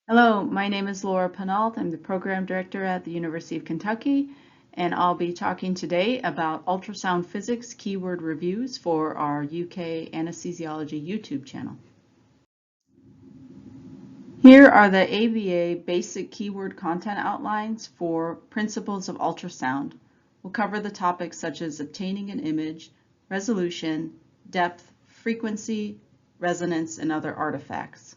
Hello, my name is Laura Pinault. I'm the program director at the University of Kentucky, and I'll be talking today about ultrasound physics keyword reviews for our UK Anesthesiology YouTube channel. Here are the ABA basic keyword content outlines for principles of ultrasound. We'll cover the topics such as obtaining an image, resolution, depth, frequency, resonance, and other artifacts.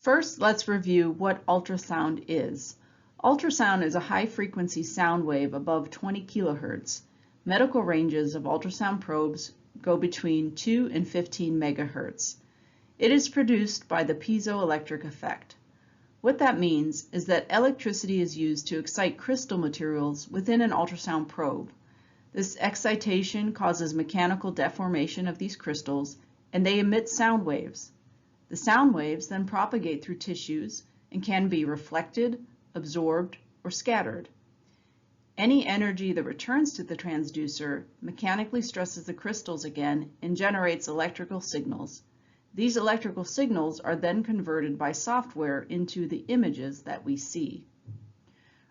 First, let's review what ultrasound is. Ultrasound is a high-frequency sound wave above 20 kilohertz. Medical ranges of ultrasound probes go between 2 and 15 megahertz. It is produced by the piezoelectric effect. What that means is that electricity is used to excite crystal materials within an ultrasound probe. This excitation causes mechanical deformation of these crystals, and they emit sound waves. The sound waves then propagate through tissues and can be reflected, absorbed, or scattered. Any energy that returns to the transducer mechanically stresses the crystals again and generates electrical signals. These electrical signals are then converted by software into the images that we see.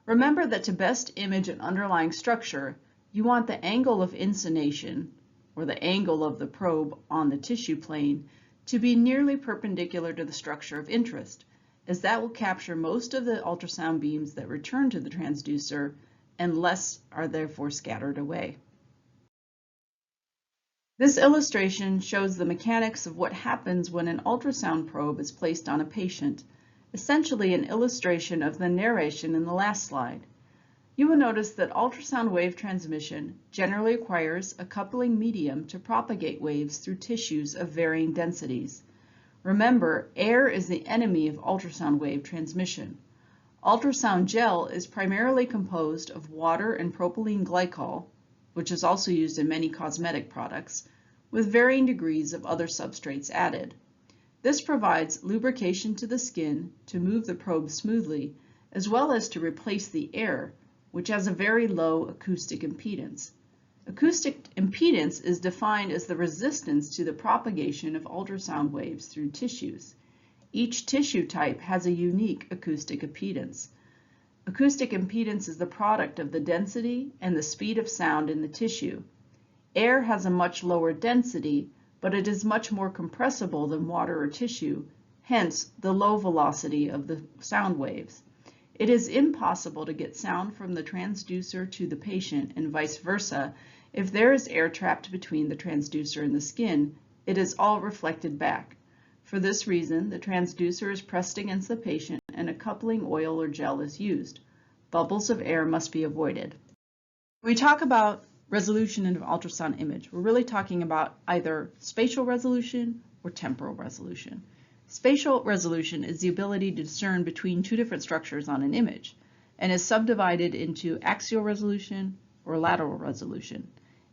Remember that to best image an underlying structure, you want the angle of inclination, or the angle of the probe on the tissue plane, to be nearly perpendicular to the structure of interest, as that will capture most of the ultrasound beams that return to the transducer, and less are therefore scattered away. This illustration shows the mechanics of what happens when an ultrasound probe is placed on a patient, essentially an illustration of the narration in the last slide. You will notice that ultrasound wave transmission generally requires a coupling medium to propagate waves through tissues of varying densities. Remember, air is the enemy of ultrasound wave transmission. Ultrasound gel is primarily composed of water and propylene glycol, which is also used in many cosmetic products, with varying degrees of other substrates added. This provides lubrication to the skin to move the probe smoothly, as well as to replace the air, which has a very low acoustic impedance. Acoustic impedance is defined as the resistance to the propagation of ultrasound waves through tissues. Each tissue type has a unique acoustic impedance. Acoustic impedance is the product of the density and the speed of sound in the tissue. Air has a much lower density, but it is much more compressible than water or tissue, hence the low velocity of the sound waves. It is impossible to get sound from the transducer to the patient and vice versa. If there is air trapped between the transducer and the skin, it is all reflected back. For this reason, the transducer is pressed against the patient and a coupling oil or gel is used. Bubbles of air must be avoided. When we talk about resolution in an ultrasound image, we're really talking about either spatial resolution or temporal resolution. Spatial resolution is the ability to discern between two different structures on an image and is subdivided into axial resolution or lateral resolution.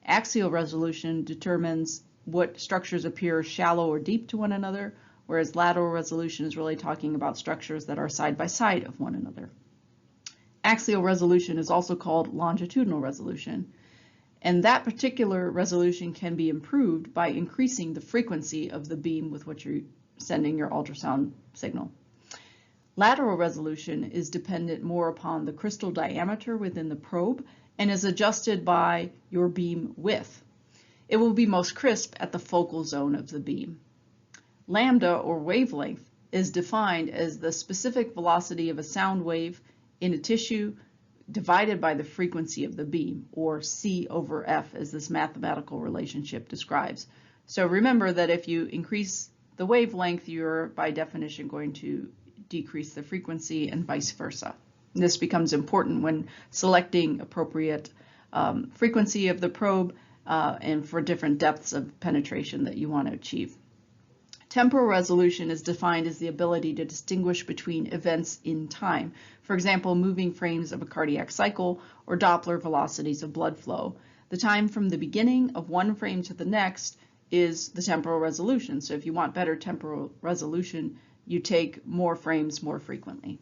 Axial resolution determines what structures appear shallow or deep to one another, whereas lateral resolution is really talking about structures that are side by side of one another. Axial resolution is also called longitudinal resolution, and that particular resolution can be improved by increasing the frequency of the beam with which you're sending your ultrasound signal. Lateral resolution is dependent more upon the crystal diameter within the probe and is adjusted by your beam width. It will be most crisp at the focal zone of the beam. Lambda, or wavelength, is defined as the specific velocity of a sound wave in a tissue divided by the frequency of the beam, or C over F, as this mathematical relationship describes. So remember that if you increase the wavelength, you're by definition going to decrease the frequency and vice versa. This becomes important when selecting appropriate frequency of the probe and for different depths of penetration that you want to achieve. Temporal resolution is defined as the ability to distinguish between events in time. For example, moving frames of a cardiac cycle or Doppler velocities of blood flow. The time from the beginning of one frame to the next is the temporal resolution. So if you want better temporal resolution, you take more frames more frequently.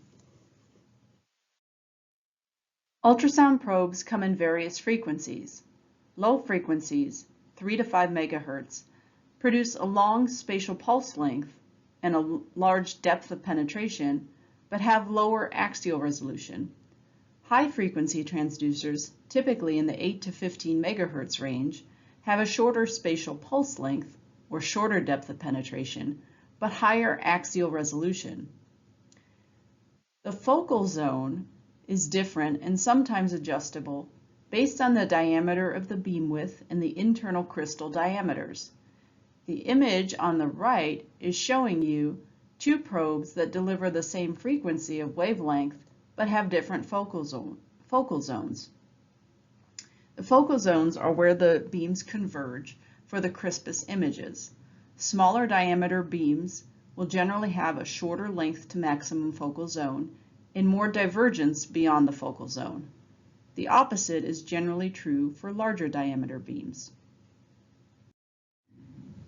Ultrasound probes come in various frequencies. Low frequencies, 3 to 5 megahertz, produce a long spatial pulse length and a large depth of penetration, but have lower axial resolution. High-frequency transducers, typically in the 8 to 15 megahertz range, have a shorter spatial pulse length, or shorter depth of penetration, but higher axial resolution. The focal zone is different and sometimes adjustable based on the diameter of the beam width and the internal crystal diameters. The image on the right is showing you two probes that deliver the same frequency of wavelength but have different focal zones. The focal zones are where the beams converge for the crispest images. Smaller diameter beams will generally have a shorter length to maximum focal zone and more divergence beyond the focal zone. The opposite is generally true for larger diameter beams.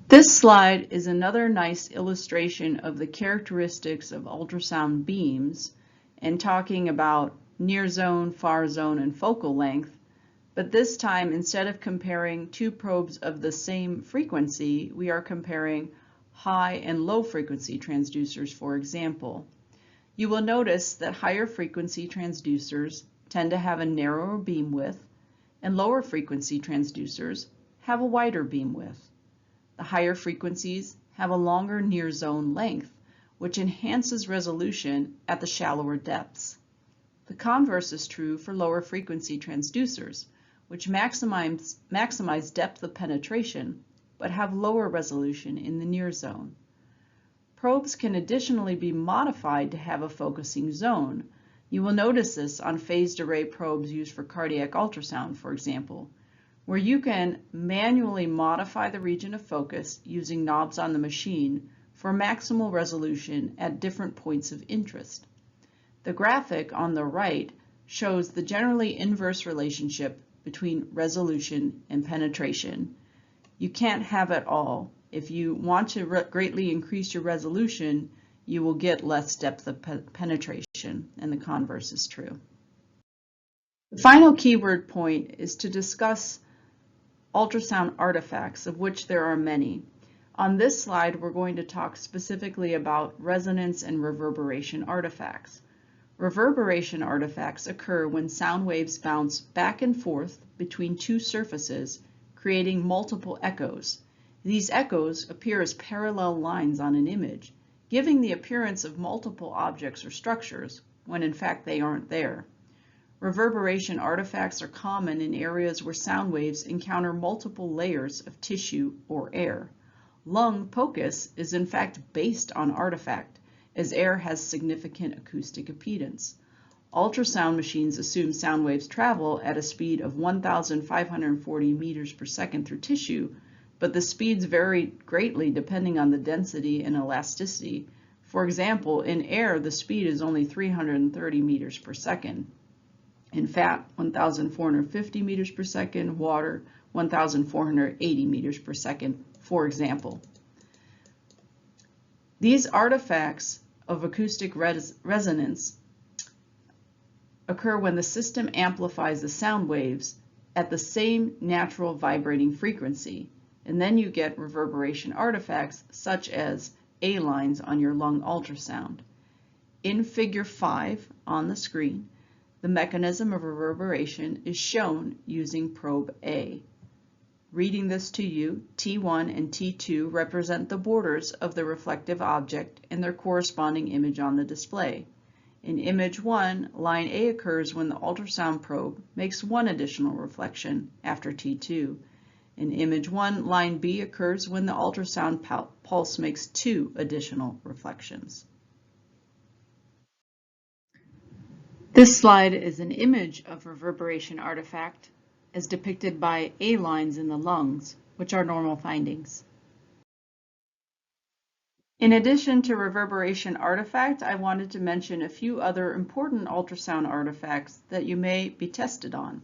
This slide is another nice illustration of the characteristics of ultrasound beams and talking about near zone, far zone, and focal length, but this time instead of comparing two probes of the same frequency, we are comparing high and low frequency transducers, for example. You will notice that higher frequency transducers tend to have a narrower beam width, and lower frequency transducers have a wider beam width. The higher frequencies have a longer near zone length, which enhances resolution at the shallower depths. The converse is true for lower frequency transducers, which maximize depth of penetration, but have lower resolution in the near zone. Probes can additionally be modified to have a focusing zone. You will notice this on phased array probes used for cardiac ultrasound, for example, where you can manually modify the region of focus using knobs on the machine for maximal resolution at different points of interest. The graphic on the right shows the generally inverse relationship between resolution and penetration. You can't have it all. If you want to greatly increase your resolution, you will get less depth of penetration, and the converse is true. The final keyword point is to discuss ultrasound artifacts, of which there are many. On this slide, we're going to talk specifically about resonance and reverberation artifacts. Reverberation artifacts occur when sound waves bounce back and forth between two surfaces, creating multiple echoes. These echoes appear as parallel lines on an image, giving the appearance of multiple objects or structures, when in fact they aren't there. Reverberation artifacts are common in areas where sound waves encounter multiple layers of tissue or air. Lung POCUS is in fact based on artifact, as air has significant acoustic impedance. Ultrasound machines assume sound waves travel at a speed of 1,540 meters per second through tissue, but the speeds vary greatly depending on the density and elasticity. For example, in air, the speed is only 330 meters per second. In fat, 1,450 meters per second, water, 1,480 meters per second, for example. These artifacts of acoustic resonance occur when the system amplifies the sound waves at the same natural vibrating frequency, and then you get reverberation artifacts such as A lines on your lung ultrasound. In Figure 5 on the screen, the mechanism of reverberation is shown using probe A. Reading this to you, T1 and T2 represent the borders of the reflective object and their corresponding image on the display. In image 1, line A occurs when the ultrasound probe makes one additional reflection after T2. In image 1, line B occurs when the ultrasound pulse makes two additional reflections. This slide is an image of reverberation artifact as depicted by A lines in the lungs, which are normal findings. In addition to reverberation artifact, I wanted to mention a few other important ultrasound artifacts that you may be tested on.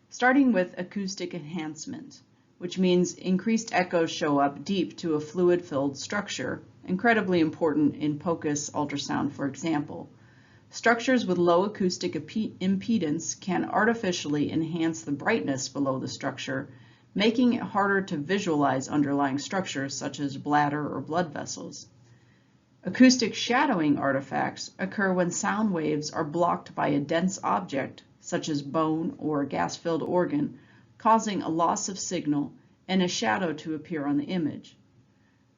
Starting with acoustic enhancement, which means increased echoes show up deep to a fluid-filled structure, incredibly important in POCUS ultrasound, for example. Structures with low acoustic impedance can artificially enhance the brightness below the structure, making it harder to visualize underlying structures such as bladder or blood vessels. Acoustic shadowing artifacts occur when sound waves are blocked by a dense object, such as bone or a gas-filled organ, causing a loss of signal and a shadow to appear on the image.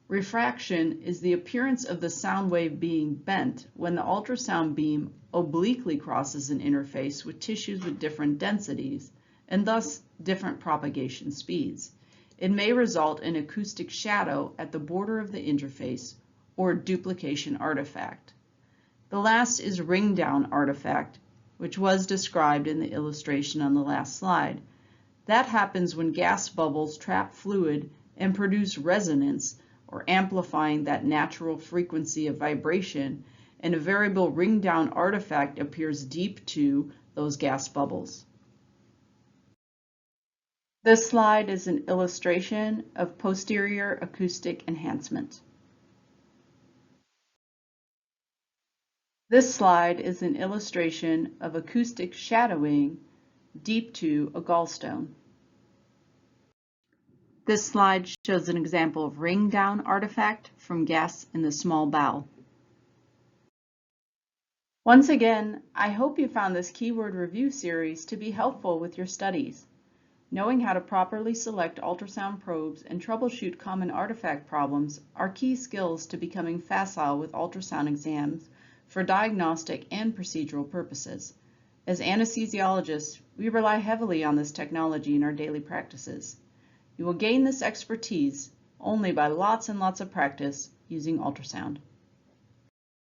Refraction is the appearance of the sound wave being bent when the ultrasound beam obliquely crosses an interface with tissues with different densities, and thus different propagation speeds. It may result in acoustic shadow at the border of the interface or duplication artifact. The last is ring down artifact, which was described in the illustration on the last slide. That happens when gas bubbles trap fluid and produce resonance, or amplifying that natural frequency of vibration, and a variable ring down artifact appears deep to those gas bubbles. This slide is an illustration of posterior acoustic enhancement. This slide is an illustration of acoustic shadowing deep to a gallstone. This slide shows an example of ring down artifact from gas in the small bowel. Once again, I hope you found this keyword review series to be helpful with your studies. Knowing how to properly select ultrasound probes and troubleshoot common artifact problems are key skills to becoming facile with ultrasound exams for diagnostic and procedural purposes. As anesthesiologists, we rely heavily on this technology in our daily practices. You will gain this expertise only by lots and lots of practice using ultrasound.